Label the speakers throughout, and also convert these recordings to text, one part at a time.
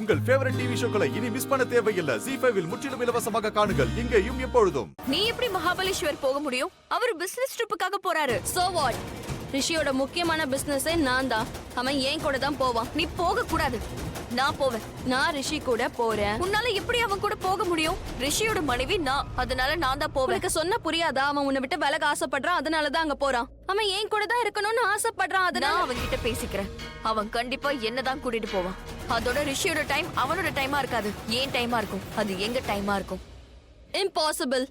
Speaker 1: உங்கள் favourite TV ஷோக்களை இனி miss பண்ண தேவையில்லை. ZEE5 இல் முற்றிலும் இலவசமாக காணுங்கள். இங்கேயும் எப்பொழுதும்.
Speaker 2: நீ எப்படி மகாபலேஸ்வர் போக முடியும்? அவர் பிசினஸ் ட்ரிப்புக்காக போறாரு.
Speaker 3: So what? ரிஷியோட முக்கியமான பிசினஸே நான் தான். அவன் ஏன் கூட தான் போவான்.
Speaker 2: நீ போக கூடாது. நான் போவேன்.
Speaker 3: நான் ரிஷி கூட போறேன்.
Speaker 2: உன்னால எப்படி அவன் கூட போக முடியும்? ரிஷியோட மனைவி நான், அதனால நான் தான் போவேன்.
Speaker 3: உனக்கு சொன்ன புரியாதா? அவன் உன்னை விட்டு விலக ஆசைப்படுறான், அதனாலதான் அங்க போறான். அவன் ஏன் கூட தான் இருக்கணும்னு ஆசைப்படுறான். அதனால
Speaker 2: அவன் கிட்ட பேசிக்கிறேன். அவன் கண்டிப்பா என்னதான் கூட்டிட்டு போவான். அதோட ரிஷியோட டைம் அவனோட டைமா இருக்காது, ஏன் டைமா இருக்கும். அது எங்க டைமா இருக்கும்.
Speaker 3: இம்பாசிபிள்.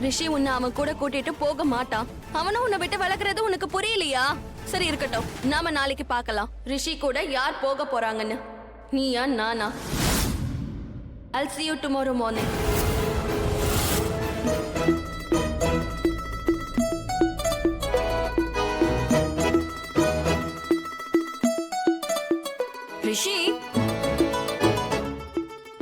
Speaker 3: ரிஷி உன்னை அவன் கூட கூட்டிட்டு போக மாட்டான். அவனும் உன்னை விட்டு விலகுறது உனக்கு புரியலையா? சரி இருக்கட்டும், நாம நாளைக்கு பார்க்கலாம் ரிஷி கூட யார் போக போறாங்கன்னு. Neeya Naana? I'll see you tomorrow morning.
Speaker 2: ரிஷி,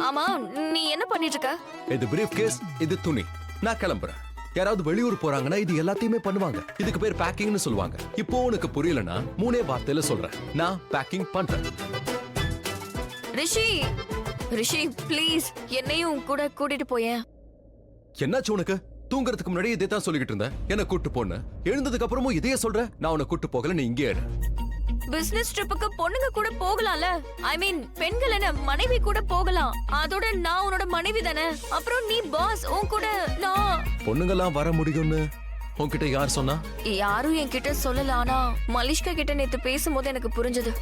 Speaker 2: ஆமா நீ என்ன பண்ணிட்டு இருக்க?
Speaker 4: இது பிரீஃப் கேஸ், இது துணி. நான் கிளம்புறேன். யாராவது வெளியூர் போறாங்கன்னா இது எல்லாத்தையுமே பண்ணுவாங்க. இதுக்கு பேர் பேக்கிங்னு சொல்லுவாங்க. இப்போ உனக்கு புரியலனா மூணே வார்த்தையில சொல்றேன். நான் பேக்கிங் பண்றேன்.
Speaker 2: ரிஷி, ரிஷி ப்ளீஸ் என்னையும் கூட கூட்டிட்டு போயேன்.
Speaker 4: என்னாச்சு உனக்கு? தூங்குறதுக்கு முன்னாடி இதே தான் சொல்லிக்கிட்டு இருந்தேன், என்ன கூட்டு போன்னு. எழுந்ததுக்கு அப்புறமும் இதையே சொல்ற. நான் உன்னை கூட்டு போகல, நீ இங்கே இரு.
Speaker 2: பிசினஸ் ட்ரிப்புக்கு பொண்ணுங்க கூட போகலாம்ல. ஐ மீன் பெண்கள் என்ன மனைவி கூட போகலாம். அதோட நான் உன்னோட மனைவி தானே. அப்புறம் நீ பாஸ், உன் கூட நான்.
Speaker 4: பொண்ணுங்கெல்லாம் வர முடியும்னு உன்கிட்ட யார் சொன்னா?
Speaker 2: யாரும் என்கிட்ட சொல்லல. ஆனா மலிஷ்கா கிட்ட நேத்து பேசும்போது எனக்கு புரிஞ்சது.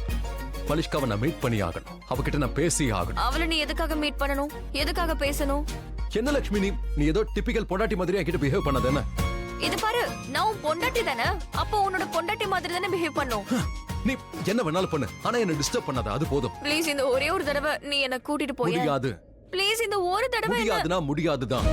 Speaker 4: மலிஷ்காவை நான் மீட் பண்ணி ஆகணும். அவகிட்ட நான் பேசி ஆகணும்.
Speaker 2: அவளை நீ எதுக்காக மீட் பண்ணணும்? எதுக்காக பேசணும்?
Speaker 4: என்ன லட்சுமி, நீ ஏதோ டிபிக்கல் பொண்டாட்டி மாதிரி என்கிட்ட பிஹேவ் பண்ணது என்ன?
Speaker 2: இது பாரு, நான் உன் பொண்டாட்டி தானே. அப்போ உன்னோட பொண்டாட்டி மாதிரி தானே பிஹேவ் பண்ணும்.
Speaker 4: நீ என்ன வேணாலும் பண்ணு, ஆனா என்ன டிஸ்டர்ப் பண்ணாத, அது போதும்.
Speaker 2: ப்ளீஸ் இந்த ஒரே ஒரு தடவை நீ என்ன கூட்டிட்டு போய்.
Speaker 4: முடியாது.
Speaker 2: ப்ளீஸ் இந்த ஒரு தடவை.
Speaker 4: முடியாதுனா முடியாதுதான்.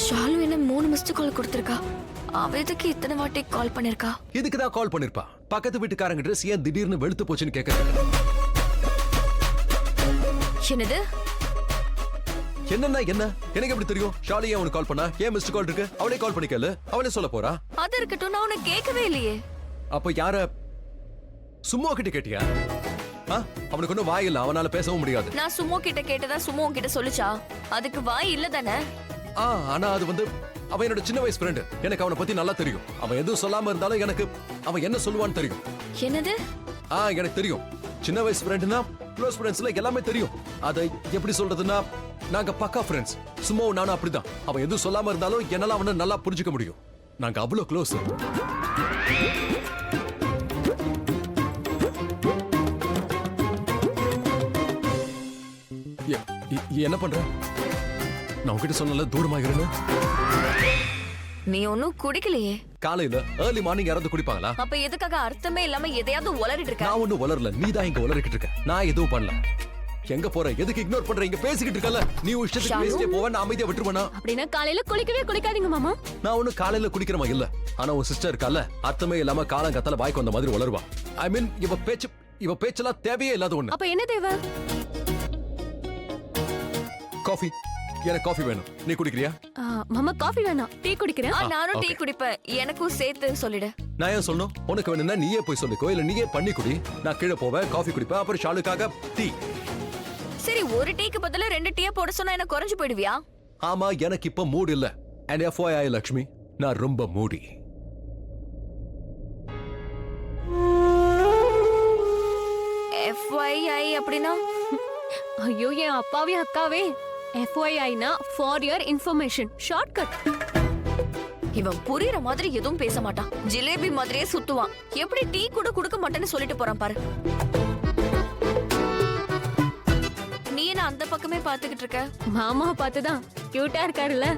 Speaker 2: ஷாலு என்ன 3 மிஸ்டு கால் கொடுத்திருக்கா. அவ எதுக்கு இத்தனை வாட்டி கால் பண்ணிருக்கா?
Speaker 4: இதுக்கு தான் கால் பண்ணிருப்பா. பக்கத்து வீட்டுக்காரங்க ட்ரெஸ் ஏன் திடீர்னு வெளுத்து போச்சுன்னு கேட்க.
Speaker 2: என்னது?
Speaker 4: என்னன்னா என்ன? எனக்கு எப்படி தெரியும்? ஷாலி ஏன் உனக்கு கால் பண்ணா? ஏன் மிஸ்டு கால் இருக்கு? அவளே கால் பண்ணிக்கல, அவளே சொல்ல போறா.
Speaker 2: அது இருக்கட்டும், நான் உனக்கு கேட்கவே இல்லையே.
Speaker 4: அப்ப யார சும்மா கிட்ட கேட்டியா? அவனுக்கு ஒன்னும் வாய் இல்ல, அவனால பேசவும் முடியாது.
Speaker 2: நான் சும்மா கிட்ட கேட்டதா சும்மா உன்கிட்ட சொல்லுச்சா? அதுக்கு வாய் இல்ல தானே.
Speaker 4: ஆனா அது வந்து அவன் என்னோட சின்ன வயசு ஃப்ரெண்ட். எனக்கு அவனை பத்தி நல்லா தெரியும். அவன் எதுவும் சொல்லாம இருந்தாலும் எனக்கு அவன் என்ன சொல்லுவான்னு தெரியும்.
Speaker 2: என்னது?
Speaker 4: எனக்கு தெரியும். சின்ன வயசு ஃப்ரெண்ட்னா க்ளோஸ் ஃப்ரெண்ட்ஸ்ல எல்லாமே தெரியும். அதை எப்படி சொல்றதுன்னா, நாங்க பக்கா ஃப்ரெண்ட்ஸ். சும்மா நானும் அப்படிதான். அவன் எதுவும் சொல்லாம இருந்தாலும் என்னால அவனை நல்லா புரிஞ்சுக்க முடியும். நாங்க அவ்வளவு க்ளோஸ். என்ன பண்ற? நான் உன்கிட்ட சொன்னல தூரமாகிறேன்னு.
Speaker 2: நீ ஒன்னும் குடிக்கலையே.
Speaker 4: காலையில ஏர்லி மார்னிங் யாராவது குடிப்பாங்களா?
Speaker 2: அப்ப எதுக்காக அர்த்தமே இல்லாம எதையாவது உளறிட்டு இருக்க?
Speaker 4: நான் ஒன்னும் உளரல, நீ தான் இங்க உளறிக்கிட்டு இருக்க. நான் எதுவும் பண்ணல. எங்க போற? எதுக்கு இக்னோர் பண்ற? இங்க பேசிக்கிட்டு இருக்கல. நீ இஷ்டத்துக்கு பேசிட்டே போவ, நான் அமைதியா விட்டுருவேனா?
Speaker 3: அப்படினா காலையில குளிக்கவே குளிக்காதீங்க மாமா.
Speaker 4: நான் ஒன்னும் காலையில குடிக்கிறமா இல்ல. ஆனா உன் சிஸ்டர் இருக்கால, அர்த்தமே இல்லாம காலங்கத்தால வாய்க்கு வந்த மாதிரி உளருவா. ஐ மீன் இவ பேச்செல்லாம் தேவையே இல்லாத ஒண்ணு.
Speaker 3: அப்ப என்ன தேவை?
Speaker 4: காஃபி. எனக்கு காஃபி வேணும். நீ குடிக்கிறியா?
Speaker 3: மாமா காஃபி வேணாம், டீ குடிக்கிறேன்.
Speaker 2: நானும் டீ குடிப்பேன். எனக்கும் சேர்த்து சொல்லிடு.
Speaker 4: நான் ஏன் சொல்லணும்? உனக்கு வேணும்னா நீயே போய் சொல்லிக்கோ, இல்ல நீயே பண்ணி குடி. நான் கீழே போவேன், காஃபி குடிப்பேன், அப்புறம் ஷாலுக்காக டீ.
Speaker 2: சரி, ஒரு டீக்கு பதிலா 2 டீ போட சொன்னா என்ன குறைஞ்சு போயிடுவியா?
Speaker 4: ஆமா, எனக்கு இப்ப மூட் இல்ல. And FYI லட்சுமி, நான் ரொம்ப மூடி.
Speaker 2: FYI அப்படினா?
Speaker 3: ஐயோ, என் அப்பாவே அக்காவே. FYI னா for your information, shortcut.
Speaker 2: இவன் புரியுற மாதிரி எதுவும் பேச மாட்டான். ஜிலேபி மாதிரியே சுத்துவான். எப்படி டீ கூட குடுக்க மாட்டேன்னு சொல்லிட்டு போறான் பாரு. நீ என்ன அந்த பக்கமே பாத்துக்கிட்டு இருக்க?
Speaker 3: மாமா பார்த்துதான் கியூட்டா இருக்காருல்ல.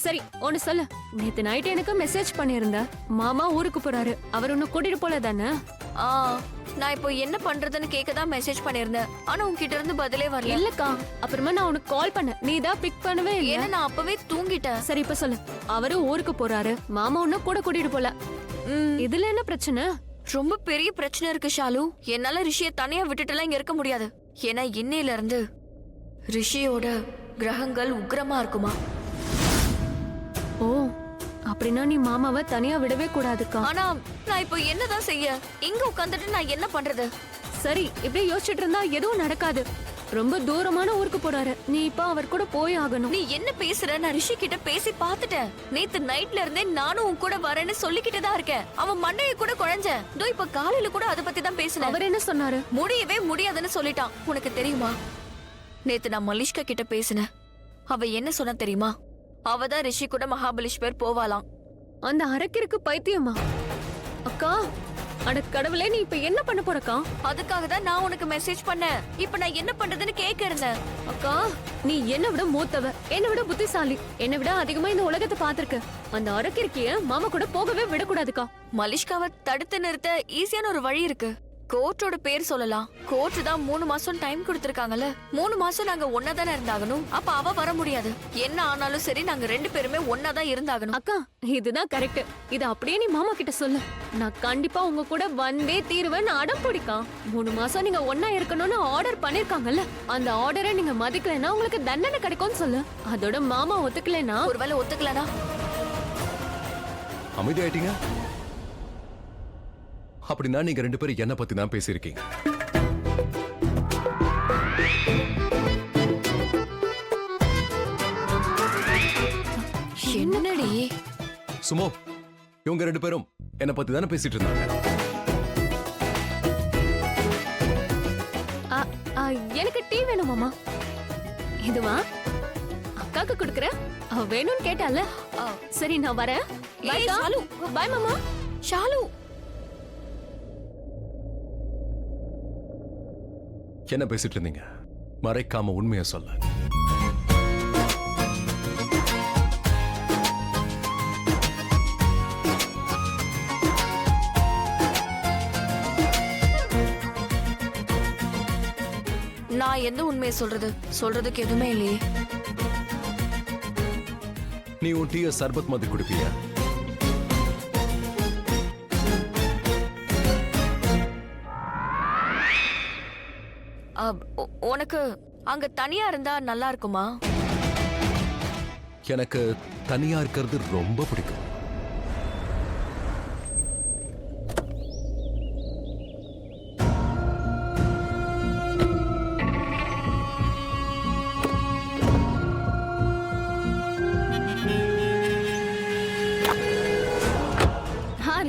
Speaker 3: சரி ஒன்னு சொல்லு. நேத்து நைட் எனக்கு மெசேஜ் பண்ணிருந்த. மாமா ஊருக்கு போறாரு, அவர் ஒன்னு கூட்டிட்டு போல தானே?
Speaker 2: நான் இப்போ என்ன பண்றதுன்னு கேக்கதான் மெசேஜ் பண்ணிருந்தேன். ஆனா உன்கிட்ட இருந்து பதிலே வரல.
Speaker 3: இல்லக்கா, அப்புறமா நான் உனக்கு கால் பண்ணேன், நீ தான் பிக் பண்ணவே இல்ல.
Speaker 2: ஏன்னா நான் அப்பவே தூங்கிட்டேன்.
Speaker 3: சரி இப்ப சொல்லு. அவரு ஊருக்கு போறாரு, மாமா ஒன்னும் கூட கூட்டிட்டு போல. இதுல என்ன பிரச்சனை?
Speaker 2: ரொம்ப பெரிய பிரச்சனை இருக்கு ஷாலு. என்னால ரிஷியை தனியா விட்டுட்டுலாம் இங்க இருக்க முடியாது. ஏன்னா இன்னையில இருந்து ரிஷியோட கிரகங்கள் உக்கிரமா இருக்குமா.
Speaker 3: ஓ, அப்படின்னா நீ மாமாவை தனியா விடவே கூடாதுக்கா.
Speaker 2: ஆனா நான் இப்போ என்னதான் செய்ய? இங்க உட்காந்துட்டு நான் என்ன பண்றது?
Speaker 3: சரி, இப்படியே யோசிச்சுட்டு இருந்தா எதுவும் நடக்காது. ரொம்ப தூரமான ஊருக்கு போறாரு, நீ இப்ப அவர் கூட போய் ஆகணும்.
Speaker 2: நீ என்ன பேசுற? நான் ரிஷி கிட்ட பேசி பார்த்துட்டேன். நேத்து நைட்ல இருந்தே நானும் உன் கூட வரேன்னு சொல்லிக்கிட்டு தான் இருக்கேன். அவன் மண்டையை கூட குழஞ்சேன். இதோ இப்ப காலையில கூட அதை பத்தி தான் பேசினேன்.
Speaker 3: அவர் என்ன சொன்னாரு?
Speaker 2: முடியவே முடியாதுன்னு சொல்லிட்டான். உனக்கு தெரியுமா, நேத்து நான் மலிஷ்கா கிட்ட பேசினேன். அவ என்ன சொன்ன தெரியுமா? அவதான் ரிஷி கூட மகாபலேஸ்வர் போவாளாம்.
Speaker 3: அந்த அரக்கிற்கு பைத்தியமா? அக்கா, அட கடவுளே, நீ இப்ப என்ன பண்ண போறக்கா?
Speaker 2: அதுக்காக தான் நான் உனக்கு மெசேஜ் பண்ணேன். இப்ப நான் என்ன பண்றதுன்னு கேட்க இருந்தேன்.
Speaker 3: அக்கா, நீ என்ன விட மூத்தவ, என்ன விட புத்திசாலி, என்ன விட அதிகமா இந்த உலகத்தை பாத்திருக்க. அந்த அரக்கிற்கிய மாமா கூட போகவே விடக்கூடாதுக்கா.
Speaker 2: மலிஷ்காவை தடுத்து நிறுத்த ஈஸியான ஒரு வழி இருக்கு. கோர்ட்டோட பேர் சொல்லலாம். கோர்ட் தான் 3 மாசம் டைம் கொடுத்திருக்காங்கல்ல. 3 மாசம் நாங்க ஒன்னா தானே இருந்தாகணும். அப்ப அவ வர முடியாது. என்ன ஆனாலும் சரி, நாங்க 2 பேருமே ஒன்னா தான் இருந்தாகணும்.
Speaker 3: அக்கா, இதுதான் கரெக்ட். இது அப்படியே நீ மாமா கிட்ட சொல்லு. நான் கண்டிப்பா உங்க கூட வந்தே தீருவேன்னு அடம் பிடிக்கா. 3 மாசம் நீங்க ஒன்னா இருக்கணும்னு ஆர்டர் பண்ணிருக்காங்கல்ல. அந்த ஆர்டரை நீங்க மதிக்கலைன்னா உங்களுக்கு தண்டனை கிடைக்கும்னு சொல்லு. அதோட மாமா ஒத்துக்கலைன்னா?
Speaker 2: ஒருவேளை ஒத்துக்கலனா?
Speaker 4: அமைதியாயிட்டீங்க? அப்படின்னா நீங்க 2 பேரும் என்ன பத்தி தான் பேசியிருக்கீங்க.
Speaker 2: என்னடி
Speaker 4: சுமோ, இவங்க 2 பேரும் என்ன பத்தி தானே பேசிட்டு இருந்தாங்க.
Speaker 3: எனக்கு டீ வேணும் மாமா. இதுவா அக்காக்கு குடுக்கற? அவ வேணும்னு கேட்டால. சரி, நான் வரேன். பை
Speaker 2: ஷாலு.
Speaker 3: பை மாமா.
Speaker 2: ஷாலு,
Speaker 4: என்ன பேசிட்டு இருந்தீங்க? மறைக்காம உண்மையை சொல்ல.
Speaker 2: நான் எந்த உண்மையை சொல்றதுக்கு எதுவுமே இல்லையே.
Speaker 4: நீ உன் டீய சர்பத் மாதிரி குடிப்பியா?
Speaker 2: உனக்கு அங்க தனியா இருந்தா நல்லா இருக்குமா?
Speaker 4: எனக்கு தனியா இருக்கிறது ரொம்ப பிடிக்கும்.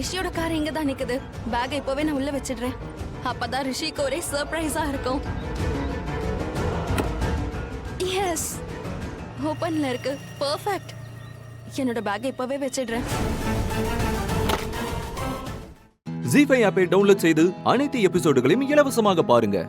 Speaker 3: ரிஷியோட கார் இங்க தான் நிக்குது. பேக் இப்பவே நான் உள்ள வச்சிடுறேன். அப்பதான் ரிஷிக்கு ஒரே சர்ப்ரைஸா இருக்கும். எஸ், ஓபன்ல இருக்கு. பெர்ஃபெக்ட். என்னோட பேக் இப்பவே வச்சிடுறேன்.
Speaker 5: ஜீ5 ஆப்பை டவுன்லோட் செய்து அனைத்து எபிசோடுகளையும் இலவசமாக பாருங்க.